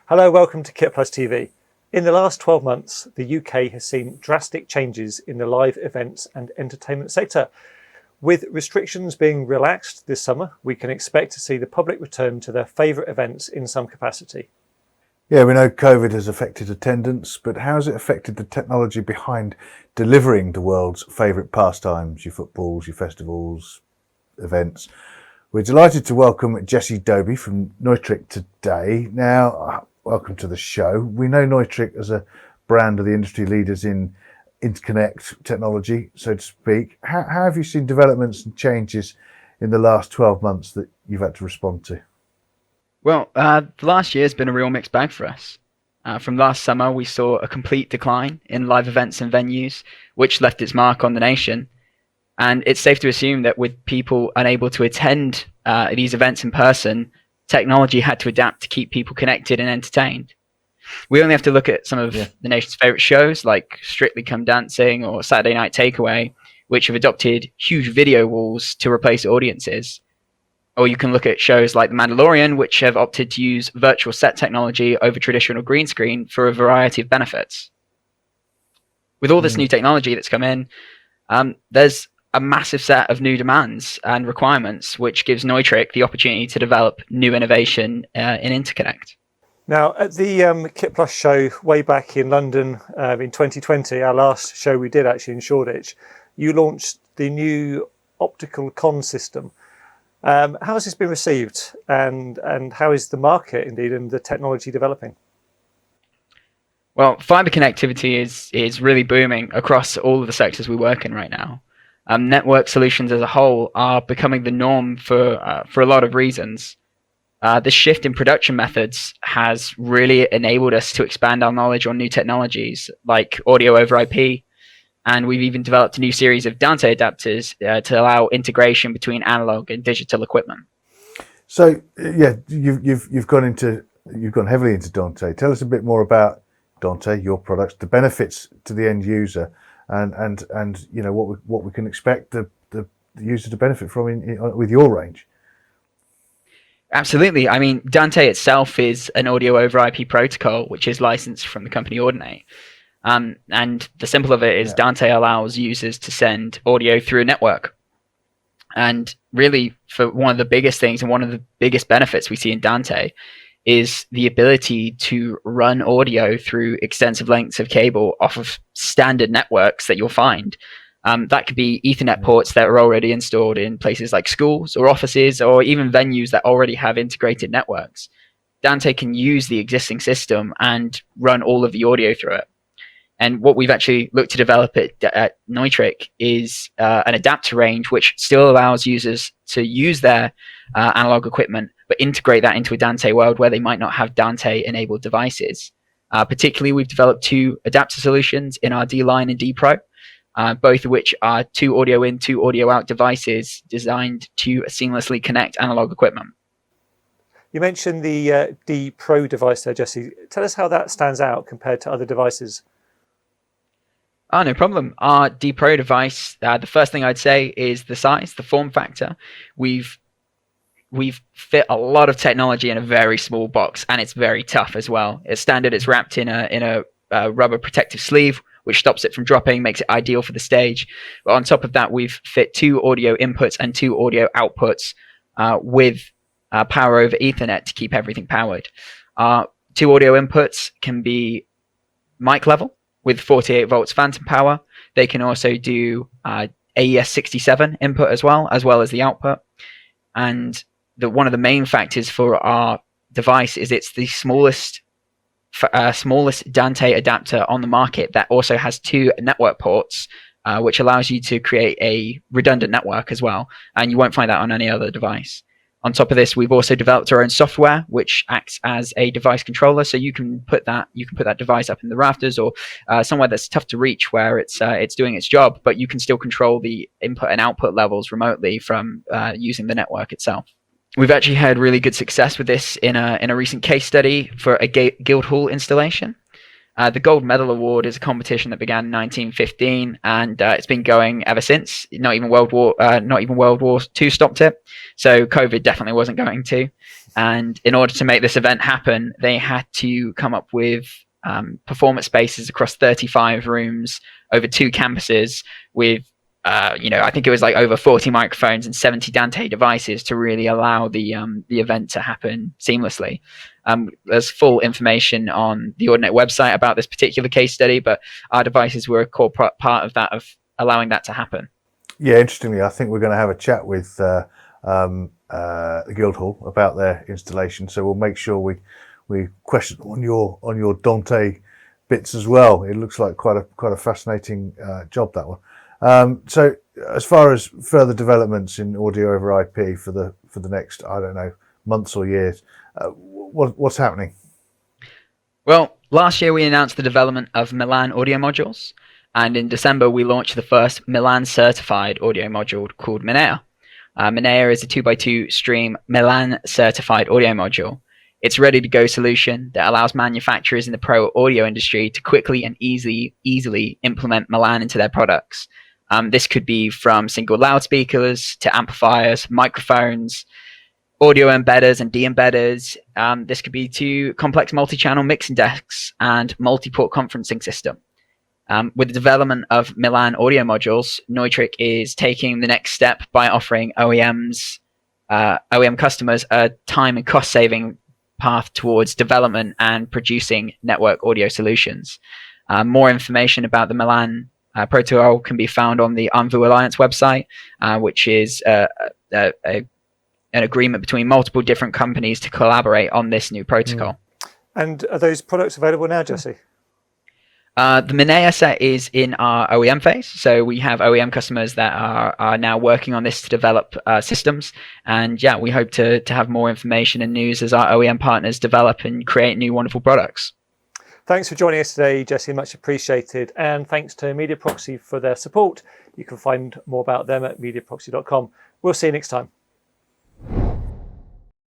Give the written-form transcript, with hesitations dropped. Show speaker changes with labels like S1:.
S1: Hello, welcome to KitPlus TV. In the last 12 months, the UK has seen drastic changes in the live events and entertainment sector. With restrictions being relaxed this summer, we can expect to see the public return to their favourite events in some capacity.
S2: Yeah, we know COVID has affected attendance, but how has it affected the technology behind delivering the world's favourite pastimes, your footballs, your festivals, events? We're delighted to welcome Jesse Dobie from Neutrik today. Now, welcome to the show. We know Neutrik as a brand of the industry leaders in interconnect technology, so to speak. How have you seen developments and changes in the last 12 months that you've had to respond to?
S3: Well, the last year has been a real mixed bag for us. From last summer, we saw a complete decline in live events and venues, which left its mark on the nation. And it's safe to assume that with people unable to attend these events in person, technology had to adapt to keep people connected and entertained. We only have to look at some of the nation's favorite shows like Strictly Come Dancing or Saturday Night Takeaway, which have adopted huge video walls to replace audiences. Or you can look at shows like The Mandalorian, which have opted to use virtual set technology over traditional green screen for a variety of benefits. With all this new technology that's come in, there's a massive set of new demands and requirements, which gives Neutrik the opportunity to develop new innovation in interconnect.
S1: Now, at the KitPlus show way back in London in 2020, our last show we did actually in Shoreditch, you launched the new opticalCON system. How has this been received, and how is the market indeed and the technology developing?
S3: Well, fiber connectivity is really booming across all of the sectors we work in right now. Network solutions as a whole are becoming the norm for a lot of reasons. This shift in production methods has really enabled us to expand our knowledge on new technologies like audio over IP, and we've even developed a new series of Dante adapters to allow integration between analog and digital equipment.
S2: So, yeah, you've gone heavily into Dante. Tell us a bit more about Dante, your products, the benefits to the end user, and you know what we can expect the user to benefit from with your range.
S3: Absolutely. I mean, Dante itself is an audio over IP protocol, which is licensed from the company Ordinate. And the simple of it is Dante allows users to send audio through a network. And really, for one of the biggest things and one of the biggest benefits we see in Dante is the ability to run audio through extensive lengths of cable off of standard networks that you'll find. That could be Ethernet ports that are already installed in places like schools or offices or even venues that already have integrated networks. Dante can use the existing system and run all of the audio through it. And what we've actually looked to develop at Neutrik is an adapter range which still allows users to use their analog equipment, but integrate that into a Dante world where they might not have Dante-enabled devices. Particularly, we've developed two adapter solutions in our D-Line and D-Pro, both of which are two audio in, two audio out devices designed to seamlessly connect analog equipment.
S1: You mentioned the D-Pro device there, Jesse. Tell us how that stands out compared to other devices.
S3: Oh, no problem. Our D-Pro device, the first thing I'd say is the size, the form factor. We've fit a lot of technology in a very small box, and it's very tough as well. As standard, it's wrapped in a rubber protective sleeve, which stops it from dropping, makes it ideal for the stage. But on top of that, we've fit two audio inputs and two audio outputs with power over Ethernet to keep everything powered. Two audio inputs can be mic level with 48 volts phantom power. They can also do AES67 input as well as the output. And one of the main factors for our device is it's the smallest Dante adapter on the market that also has two network ports, which allows you to create a redundant network as well. And you won't find that on any other device. On top of this, we've also developed our own software, which acts as a device controller. So you can put that device up in the rafters or somewhere that's tough to reach, where it's doing its job, but you can still control the input and output levels remotely from using the network itself. We've actually had really good success with this in a recent case study for a Guildhall installation. The Gold Medal Award is a competition that began in 1915, and it's been going ever since. Not even World War II stopped it. So COVID definitely wasn't going to. And in order to make this event happen, they had to come up with performance spaces across 35 rooms over 2 campuses with I think it was like over 40 microphones and 70 Dante devices to really allow the event to happen seamlessly. There's full information on the Audinate website about this particular case study, but our devices were a core part of that, of allowing that to happen.
S2: Yeah, interestingly, I think we're going to have a chat with the Guildhall about their installation, so we'll make sure we question on your Dante bits as well. It looks like quite a fascinating job, that one. So as far as further developments in audio over IP for the next, I don't know, months or years, what's happening?
S3: Well, last year we announced the development of Milan audio modules, and in December we launched the first Milan certified audio module called Minea. Minea is a 2x2 stream Milan certified audio module. It's a ready-to-go solution that allows manufacturers in the pro audio industry to quickly and easily implement Milan into their products. This could be from single loudspeakers to amplifiers, microphones, audio embedders and de-embedders. This could be to complex multi-channel mixing decks and multi-port conferencing system. With the development of Milan audio modules, Neutrik is taking the next step by offering OEM customers a time and cost-saving path towards development and producing network audio solutions. More information about the Milan protocol can be found on the Anvu Alliance website, which is an agreement between multiple different companies to collaborate on this new protocol.
S1: And are those products available now, Jesse?
S3: The Minea set is in our OEM phase, so we have OEM customers that are now working on this to develop systems, and yeah, we hope to have more information and news as our OEM partners develop and create new wonderful products.
S1: Thanks for joining us today, Jesse, much appreciated, and thanks to Mediaproxy for their support. You can find more about them at mediaproxy.com. We'll see you next time.